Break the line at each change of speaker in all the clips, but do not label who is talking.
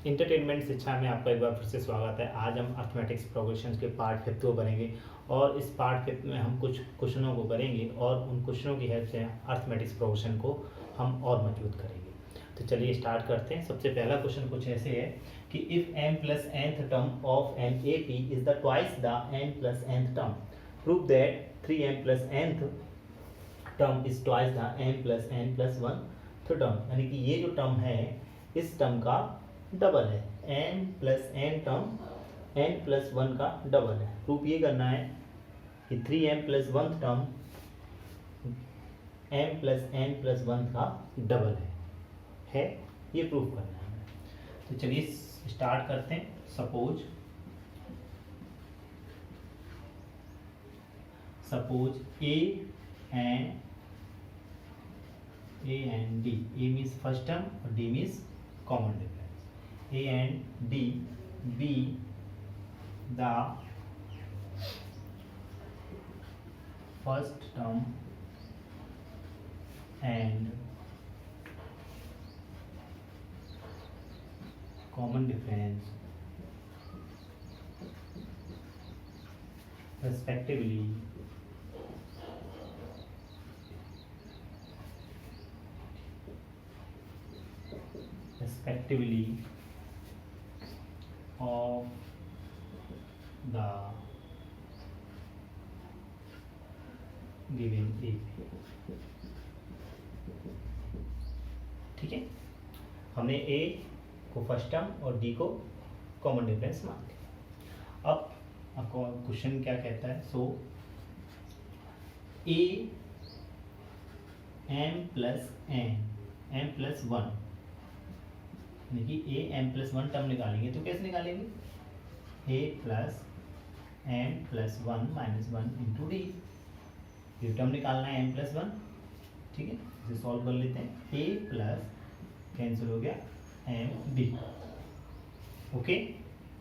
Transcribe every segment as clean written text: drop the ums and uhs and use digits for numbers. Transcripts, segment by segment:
Entertainment शिक्षा में आपका एक बार फिर से स्वागत है। आज हम अर्थमेटिक्स प्रोग्रेशन के पार्ट 5 को करेंगे और इस पार्ट 5 में हम कुछ क्वेश्चनों को करेंगे और उन क्वेश्चनों की हेल्प से अर्थमेटिक्स प्रोग्रेशन को हम और मजबूत करेंगे। तो चलिए स्टार्ट करते हैं। सबसे पहला क्वेश्चन कुछ ऐसे है कि if m plus nth term of an A P is the twice the n plus nth term, prove that 3m plus nth term is twice the n plus n plus 1th term. यानी कि ये जो term है इस term का double है। n plus n term n plus 1 का double है। प्रूफ ये करना है कि 3m plus 1th term m plus n plus 1 का डबल है ये प्रूफ करना है। तो चलिए स्टार्ट करते हैं। Suppose A and D, A means first term और D means common difference. A and D be the first term and common difference respectively of the given A। ठीक है, हमने A को फर्स्ट टर्म और D को common difference मान लिया। अब क्वेश्चन क्या कहता है? सो A m plus m plus 1, यानी कि a m प्लस 1 टर्म निकालेंगे तो कैसे निकालेंगे? a plus m plus 1 minus 1 into D. ये टर्म निकालना है m प्लस 1। ठीक है, इसे सॉल्व कर लेते हैं। a प्लस कैंसिल हो गया m डी। ओके,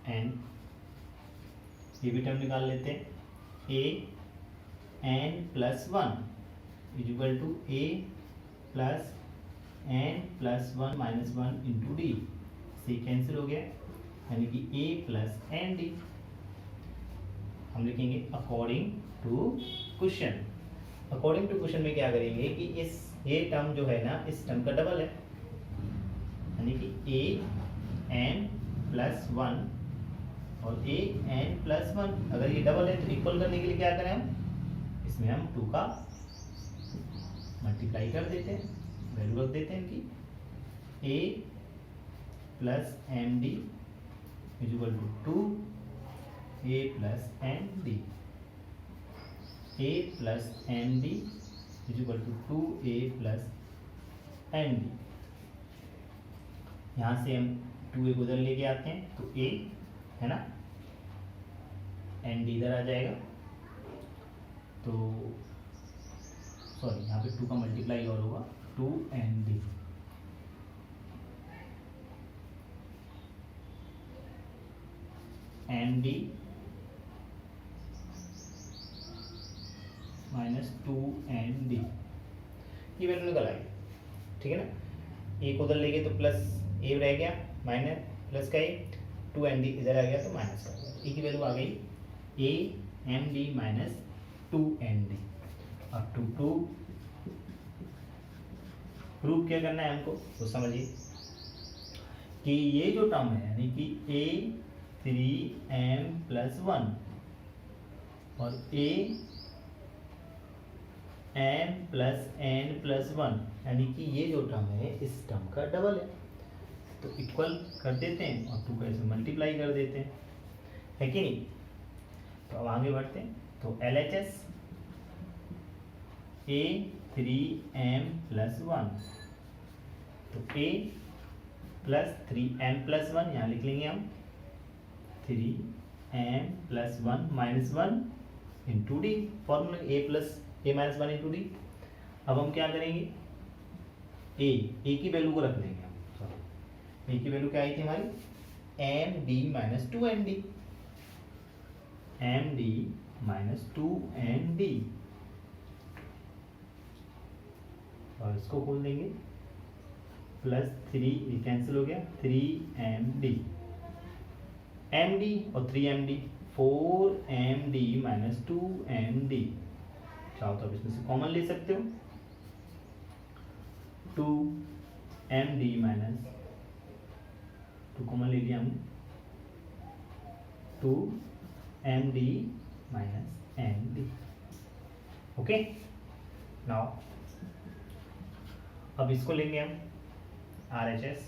एंड ये भी टर्म निकाल लेते हैं। a n plus 1 is equal to a plus n plus 1 minus 1 into d. से कैंसिल हो गया, यानी कि a प्लस एन डी। हम लिखेंगे according to question. According to question में क्या करेंगे कि ये टर्म जो है ना इस टर्म का डबल है, यानी कि a n प्लस 1 और a n प्लस 1। अगर ये डबल है तो इक्वल करने के लिए क्या करें हम? इसमें हम 2 का मल्टीप्लाई कर देते हैं, वैल्यू रख देते हैं कि a plus m d is equal to 2 a plus m d. a plus m d is equal to 2a plus m d. यहाँ से हम 2a को उधर लेके आते हैं तो a है ना, एन डी इधर आ जाएगा। तो सॉरी, यहाँ पे 2 का मल्टीप्लाई और होगा 2 n d. N d minus 2 n d, ये वैल्यू निकल आई। ठीक है ना, ए को उधर ले गए तो प्लस ए रह गया, माइनस प्लस का ए, 2 एन डी इधर आ गया तो माइनस का ए की वैल्यू आ गई a m d minus 2 n d. अब 2 प्रूफ क्या करना है हमको तो समझिए कि ये जो टर्म है यानी कि a 3m प्लस 1 और a m plus n plus 1, यानी कि ये जो टर्म है इस टर्म का डबल है। तो इक्वल कर देते हैं और 2 का ऐसे मल्टीप्लाई कर देते हैं, है कि नहीं? तो अब आगे बढ़ते हैं। तो LHS a 3m प्लस 1, तो a प्लस 3m प्लस 1 यहाँ लिख लेंगे हम 3m plus 1 minus 1 into D. Formula a plus a minus 1 into D. अब हम क्या करेंगे? a की वैल्यू को रख देंगे हम। सॉरी, a की वैल्यू क्या आई थी हमारी? M d minus 2 n d, m d minus 2 n d. और इसको खोल देंगे प्लस 3 कैंसिल हो गया, 3md, md और 3md, 4md माइनस 2md। चाहो तो आप इसमें से कॉमन ले सकते हो, 2md माइनस 2 कॉमन ले लिया हमने, 2md minus md। Okay, now अब इसको लेंगे हम RHS,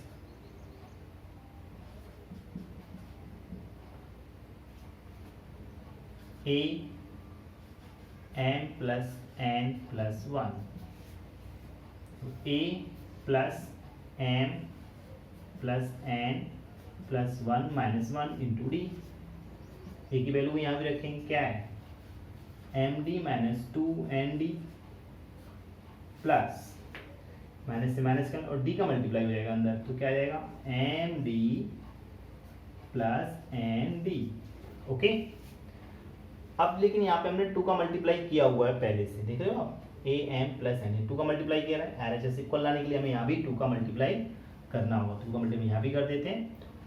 a m plus n plus 1, a plus m plus n plus 1 minus 1 into D. A की वैल्यू यहाँ भी रखेंगे, क्या है, md minus 2nd plus minus से माइनस का और डी का मल्टीप्लाई हो जाएगा अंदर, तो क्या आ जाएगा md प्लस nd। ओके, अब लेकिन यहाँ पे हमने 2 का मल्टीप्लाई किया हुआ है पहले से, देख रहे हो आप, a m प्लस n 2 का मल्टीप्लाई किया है, RHS इक्वल लाने के लिए हमें यहाँ भी 2 का मल्टीप्लाई करना होगा, 2 का मल्टीप्लाई यहाँ भी कर देते हैं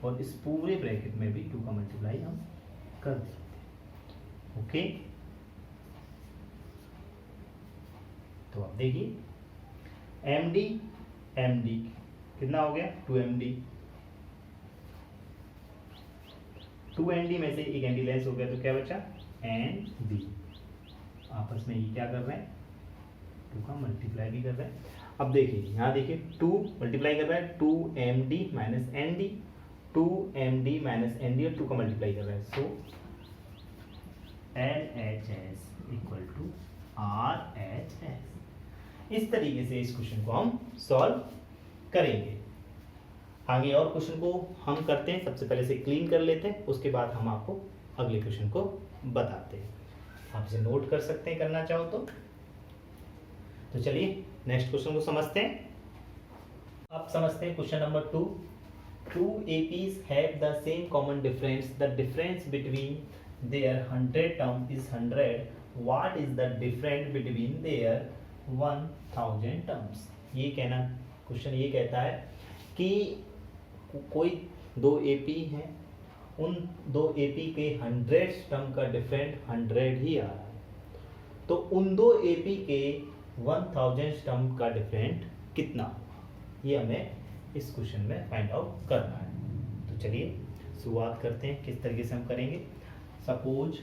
और इस पूरे ब्रैकेट में भी 2 का मल्टीप्लाई हम कर देते हैं। ओके, तो अब देखिए md कितना हो गया, 2md, 2md में से एक md लेस हो गया, तो क्या बचा, nb। आपस में ये क्या कर रहे हैं, 2 का मल्टीप्लाई भी कर रहे हैं। अब देखिए यहाँ देखिए 2 मल्टीप्लाई कर रहा है, 2md minus nd, 2md minus nd और 2 का मल्टीप्लाई कर रहा है, सो LHS इक्वल टू RHS। इस तरीके से इस क्वेश्चन को हम सॉल्व करेंगे। आगे और क्वेश्चन को हम करते हैं, सबसे पहले से क्लीन कर लेते हैं, उसके बाद हम आपको अगले क्वेश्चन को बताते हैं। आप इसे नोट कर सकते हैं करना चाहो तो चलिए नेक्स्ट क्वेश्चन को समझते हैं। अब समझते हैं question number 2। Two APs have the same common difference. The difference between their 100 term is 100. What is the difference between their 1000 terms? ये कहना क्वेश्चन ये कहता है कि कोई 2 AP हैं, उन 2 AP के 100 टर्म का डिफरेंट 100 ही आ रहा है, तो उन 2 AP के 1000 टर्म का डिफरेंट कितना होगा, ये हमें इस क्वेश्चन में फाइंड आउट करना है। तो चलिए शुरुआत करते हैं, किस तरीके से हम करेंगे। Suppose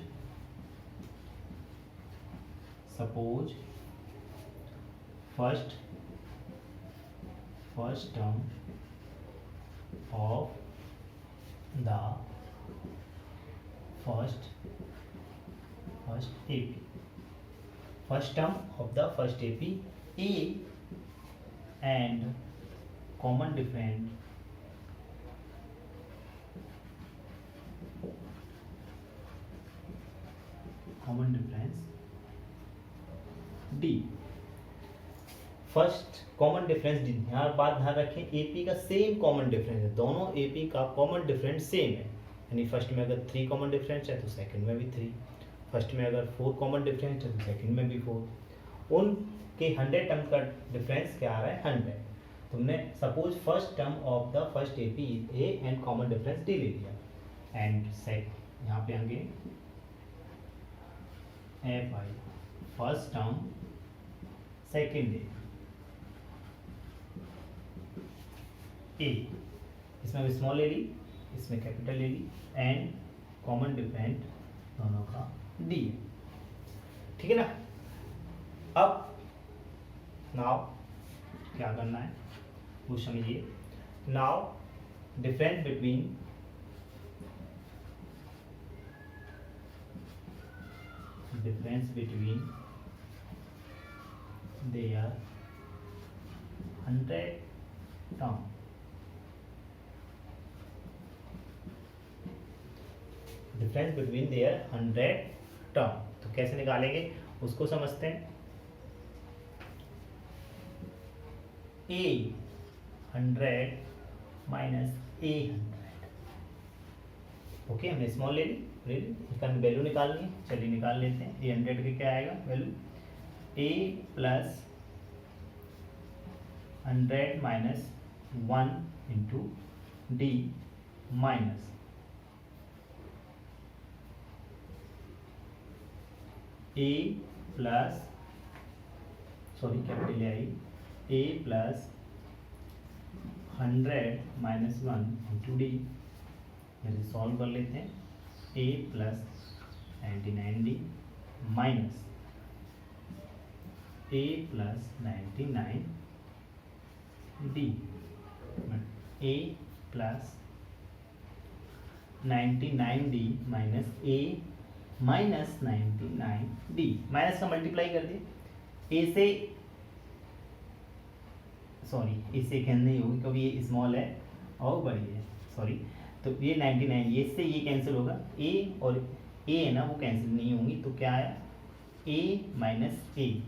first term of the first AP, first term of the first AP A and common difference D। First common difference D, यहाँ बात ध्यान रखें, AP का सेम कॉमन डिफरेंस है, दोनों AP का कॉमन डिफरेंस सेम है, यानी फर्स्ट में अगर 3 कॉमन डिफरेंस है तो सेकंड में भी 3, फर्स्ट में अगर 4 कॉमन डिफरेंस है तो सेकंड में भी 4। उनके 100 टर्म का डिफरेंस क्या आ रहा है, 100। तुमने suppose first term of the first AP A and common difference D ले लिया, एंड सेक यहाँ पे आगे FI first term second A, इसमें भी स्मॉल ले ली, इसमें कैपिटल ले ली, एंड कॉमन डिफरेंस दोनों का D, ठीक है ना। अब नाउ क्या करना है वो समझिए। Now difference between there 100 term, difference between there 100 term, तो कैसे निकालेंगे उसको समझते हैं। A 100 माइनस A 100, ओके, हमने स्मॉल ले ली, इसका वैल्यू निकालनी है, चलिए निकाल लेते हैं। A 100 के क्या आएगा value, A plus 100 minus 1 into D minus A plus sorry capital A plus 100 minus 1 into D. इसे सॉल्व कर लेते हैं। ए प्लस 99d माइनस ए प्लस 99d ए प्लस 99d माइनस ए माइनस 99d। माइनस का मल्टीप्लाई कर दिए। ए से सॉरी इससे कैंसिल नहीं होगी क्योंकि ये स्मॉल है और बड़ी है, सॉरी। तो ये 99 ये इससे ये कैंसिल होगा। ए और ए है ना वो कैंसिल नहीं होंगी, तो क्या आया ए माइनस ए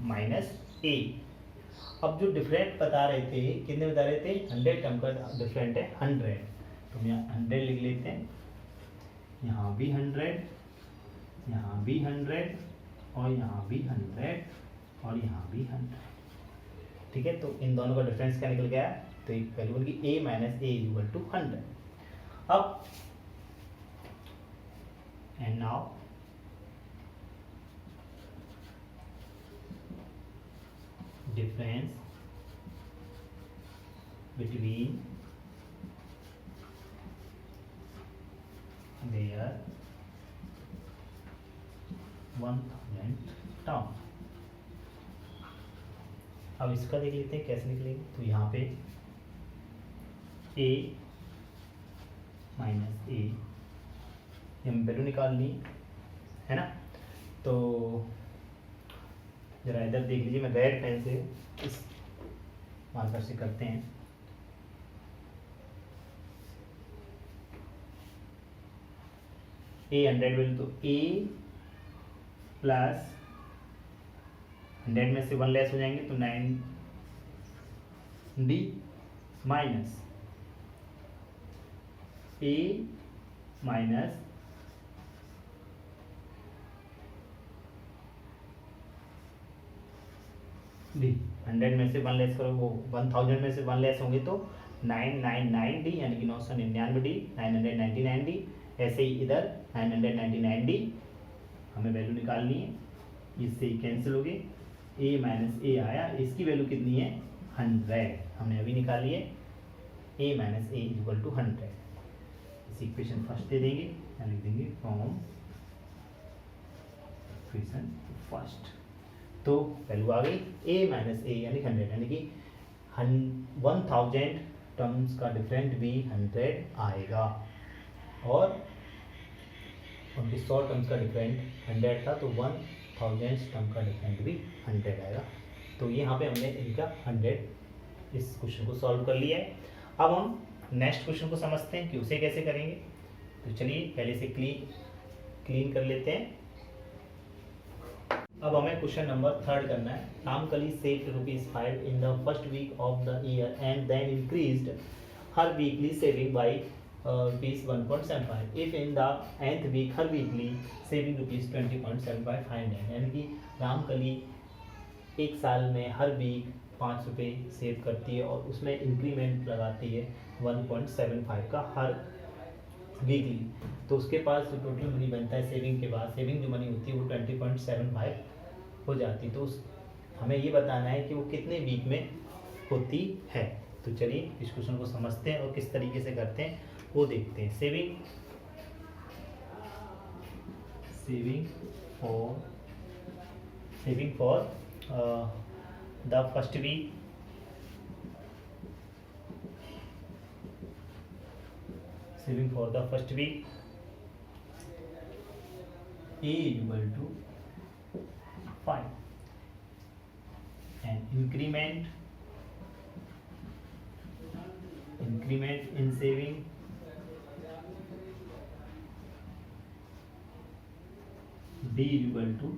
माइनस ए। अब जो डिफरेंट बता रहे थे, कितने बता रहे थे, 100 टर्म का डिफरेंट है 100, तो हम यहाँ 100 लिख लेते हैं। यहाँ भी 100, यहाँ भी 100 और यहाँ भी 100 और यहाँ भी 100। ठीक है, तो इन दोनों का डिफरेंस क्या निकल गया, तो एक वैल्यू बन गई a minus a equal to 100। अब and now difference between their 1000 term. अब इसका देख लेते हैं कैसे निकलेगी। तो यहाँ पे a माइनस ए हम वैल्यू निकालनी है ना। तो जरा इधर देख लीजिए, मैं रेड पेन से इस मार्कर से करते हैं। a 100 वैल्यू, तो a प्लस 100 में से 1 लेस हो जाएंगे तो 9d माइनस ए माइनस डी। 100 में से 1 लेस करो, वो 1000 में से 1 लेस होंगे तो 999d यानी कि 999d, 999d। ऐसे ही इधर 999d हमें वैल्यू निकालनी है, इससे कैंसिल हो गए। a माइनस ए आया, इसकी वैल्यू कितनी है 100, हमने अभी निकाली है। a minus a equal to 100। इस इक्वेशन फर्स्ट दे देंगे, या लिख देंगे फ्रॉम इक्वेशन फर्स्ट। तो वैल्यू आ गई a माइनस ए यानी 100, यानी कि 1000 टर्म्स का डिफरेंट भी 100 आएगा और उनके 100 टर्म्स का डिफरेंट 100 था, तो 1000 टर्म का डिफरेंट भी 100 आएगा। तो यहाँ पे हमने इनका 100 इस क्वेश्चन को सॉल्व कर लिया है। अब हम नेक्स्ट क्वेश्चन को समझते हैं कि उसे कैसे करेंगे। तो चलिए पहले से क्लीन कर लेते हैं। अब हमें क्वेश्चन नंबर 3 करना है। Ramkali saved ₹5 in the first week of the year and then increased her weekly saving by ₹1.75. If in the nth week her weekly saving ₹20.75 find है। यानी कि रामकली एक साल में हर वीक ₹5 सेव करती है और उसमें इंक्रीमेंट लगाती है 1.75 का हर वीकली। तो उसके पास जो टोटल मनी बनता है सेविंग के बाद, सेविंग जो मनी होती है वो 20.75 हो जाती है। तो हमें ये बताना है कि वो कितने वीक में होती है। तो चलिए इस क्वेश्चन को समझते हैं और किस तरीके से करते हैं वो देखते हैं। Saving for the first week, saving for the first week, a equal to 5 and increment in saving d equal to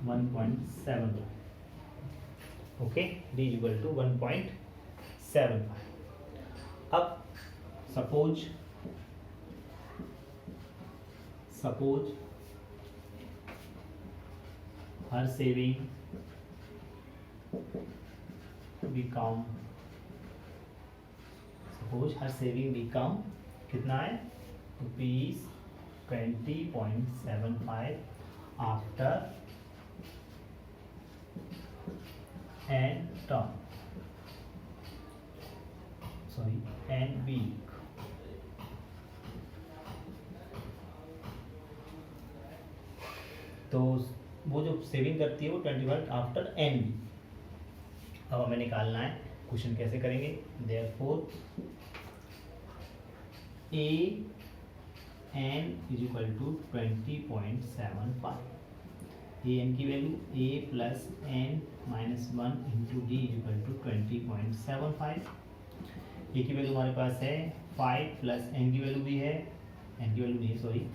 1.75. okay, d equal to 1.75. अब सपोज हर सेविंग बिकम, सपोज हर सेविंग बिकम कितना है ₹20.75 after n term, sorry n week. तो वो जो saving करती है वो 25 आफ्टर एन वीक। अब हमें निकालना है, क्वेश्चन कैसे करेंगे, therefore A N is equal to 20.75, A N की value A plus N minus 1 into D is equal to 20.75। A की वैल्यू हमारे पास है 5 प्लस एन की वैल्यू भी है, एन की वैल्यू नहीं सॉरी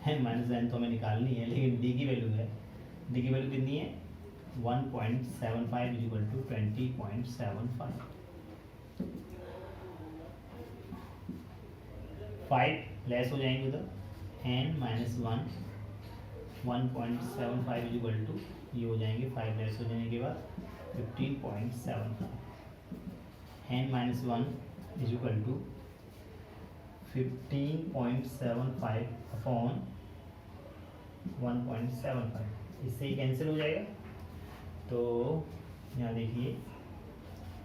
एन माइनस एन तो हमें निकालनी है, लेकिन डी की वैल्यू है, डी की वैल्यू कितनी है 1.75 इज इक्वल टू 20.75। 5 लेस हो जाएंगे उधर, n minus 1 1.75 is equal to ये हो जाएंगे 5 लेस हो जाने के बाद 15.75, n minus 1 is equal to 15.75 upon 1.75, इससे ही कैंसिल हो जाएगा। तो यहाँ देखिए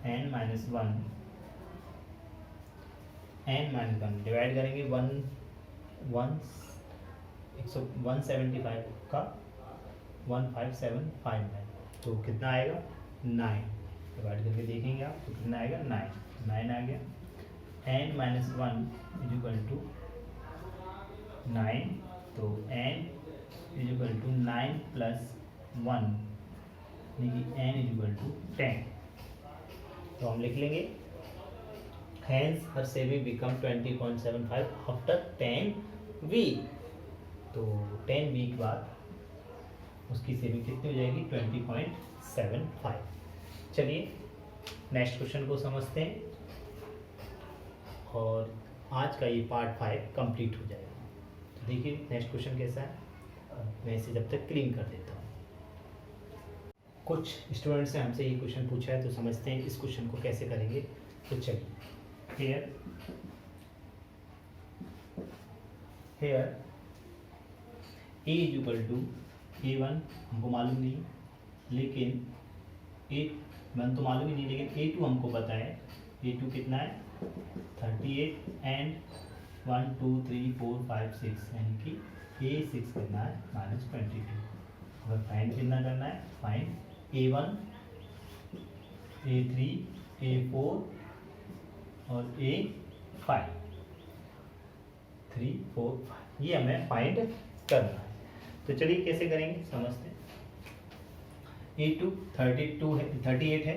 एन माइनस 1 डिवाइड करेंगे 175 का 15759, तो कितना आएगा 9, डिवाइड करके देखेंगे आप तो कितना आएगा 9 आ गया। N minus 1 is equal to 9, तो n is equal to 9 plus 1 यानी एन इज इक्वल टू 10। तो हम लिख लेंगे हैंस हर सेविंग बिकम 20.75 आफ्टर 10 वीक। तो 10 वीक बाद उसकी सेविंग कितनी हो जाएगी 20.75। चलिए नेक्स्ट क्वेश्चन को समझते हैं और आज का ये पार्ट 5 कंप्लीट हो जाएगा। तो देखिए नेक्स्ट क्वेश्चन कैसा है, मैं इसे जब तक क्लीन कर देता हूँ। कुछ स्टूडेंट्स ने हमसे ये क्वेश्चन पूछा है तो समझते हैं इस क्वेश्चन को कैसे करेंगे। तो चलिए here a is equal to a1 हमको मालूम नहीं, लेकिन a1 तो मालूम ही नहीं, लेकिन a2 हमको पता है। a2 कितना है 38 एंड 1 2 3 4 5 6 यानी कि a6 कितना है -22। अगर फाइंड कितना करना है, फाइंड a1 a3 a4 और a5 3 4 5 ये हमें फाइंड करना है। तो चलिए कैसे करेंगे समझते हैं। a2 38 है,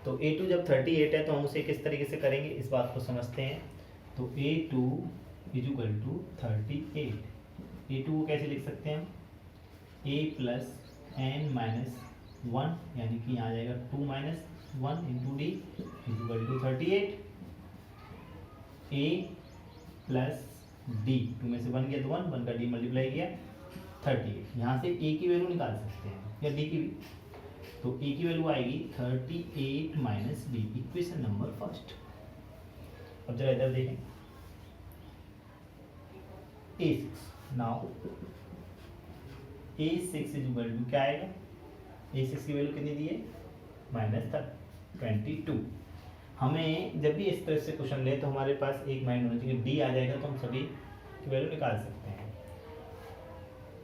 तो a2 जब 38 है तो हम उसे किस तरीके से करेंगे इस बात को समझते हैं। तो a2 is equal to 38, a2 को कैसे लिख सकते हैं हम, a प्लस एन माइनस 1 यानी कि यहाँ आ जाएगा 2 minus 1 into D is equal to 38, a plus d 2 में से 1 गया तो 1 का डी मल्टीप्लाई किया 38। यहाँ से a की वैल्यू निकाल सकते हैं या d की भी, तो a की वैल्यू आएगी 38 minus D, equation number first. अब जरा इधर देखें a6, now a6 is equal to क्या आएगा, a6 की वैल्यू कितनी दी है -22। हमें जब भी इस तरह से क्वेश्चन ले तो हमारे पास एक माइंड होना चाहिए, डी आ जाएगा तो हम सभी की वैल्यू निकाल सकते हैं।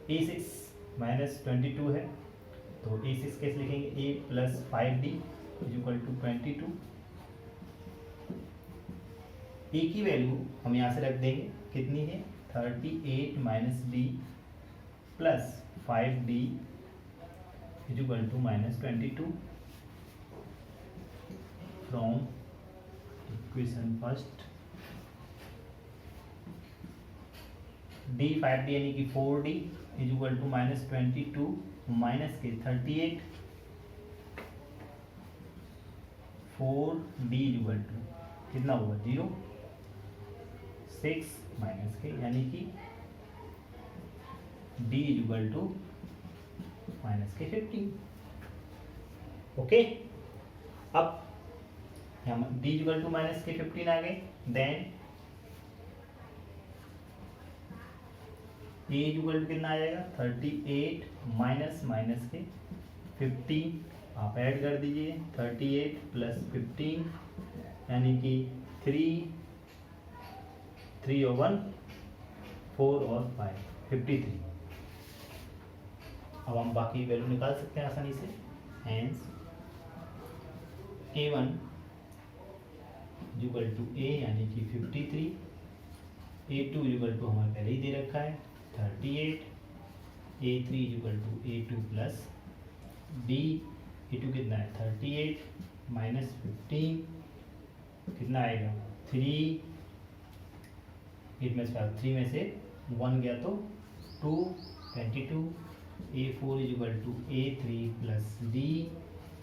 a6 -22 है तो a6 कैसे लिखेंगे, a plus 5d is equal to 22। a की वैल्यू हम यहाँ से रख देंगे कितनी है 38 minus d plus 5d is equal to -22 from equation first. d 5d यानी कि 4d is equal to -22 minus के 38 4d इज इक्वल टू कितना हुआ 0 6 माइनस के यानी कि d is equal to -15। Okay, अब यहाँ d इक्वल टू माइनस के 15 आ गए। देन a इक्वल टू कितना आ जाएगा 38 माइनस माइनस के 15, आप ऐड कर दीजिए 38 प्लस 15 यानी कि 3 और 1 4 और 5 53। अब हम बाकी वैल्यू निकाल सकते हैं आसानी से। Hence a1 equal to a यानी कि 53, a2 इक्वल टू हमारे पहले ही दे रखा है 38, a3 equal to a2 plus d, a2 कितना है 38 माइनस 15 कितना आएगा 3, 8 में से 3 में से 1 गया तो 2 22, a4 equal to a3 plus d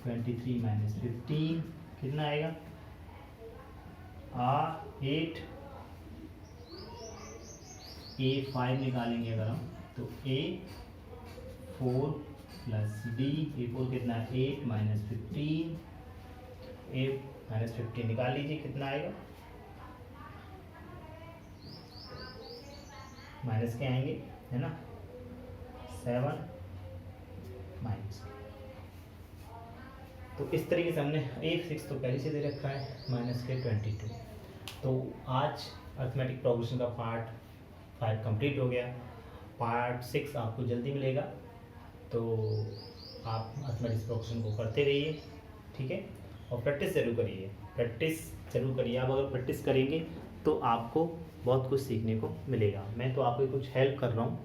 23 minus 15 कितना आएगा 8, a5 निकालेंगे अगर हम तो a4 प्लस d, a4 कितना है 8 माइनस 15, 8 माइनस 15 निकाल लीजिए कितना आएगा, माइनस के आएंगे है ना 7 माइनस। तो इस तरीके से हमने 1/6 तो पहले से दे रखा है माइनस के 22। तो आज अर्थमेटिक प्रोग्रेशन का पार्ट 5 कंप्लीट हो गया। पार्ट 6 आपको जल्दी मिलेगा, तो आप अर्थमेटिक्स प्रोग्रेशन को करते रहिए, ठीक है। और प्रैक्टिस जरूर करिए, आप अगर प्रैक्टिस करेंगे तो आपको बहुत कुछ सीखने को मिलेगा। मैं तो आपको कुछ हेल्प कर रहा हूँ,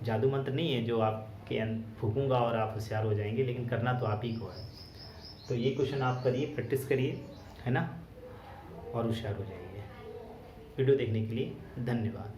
जादू मंत्र नहीं है जो आपके फूकूंगा और आप होशियार हो जाएंगे, लेकिन करना तो आप ही को है। तो ये क्वेश्चन आप करिए, प्रैक्टिस करिए, है ना, और होशियार हो जाइए। वीडियो देखने के लिए धन्यवाद।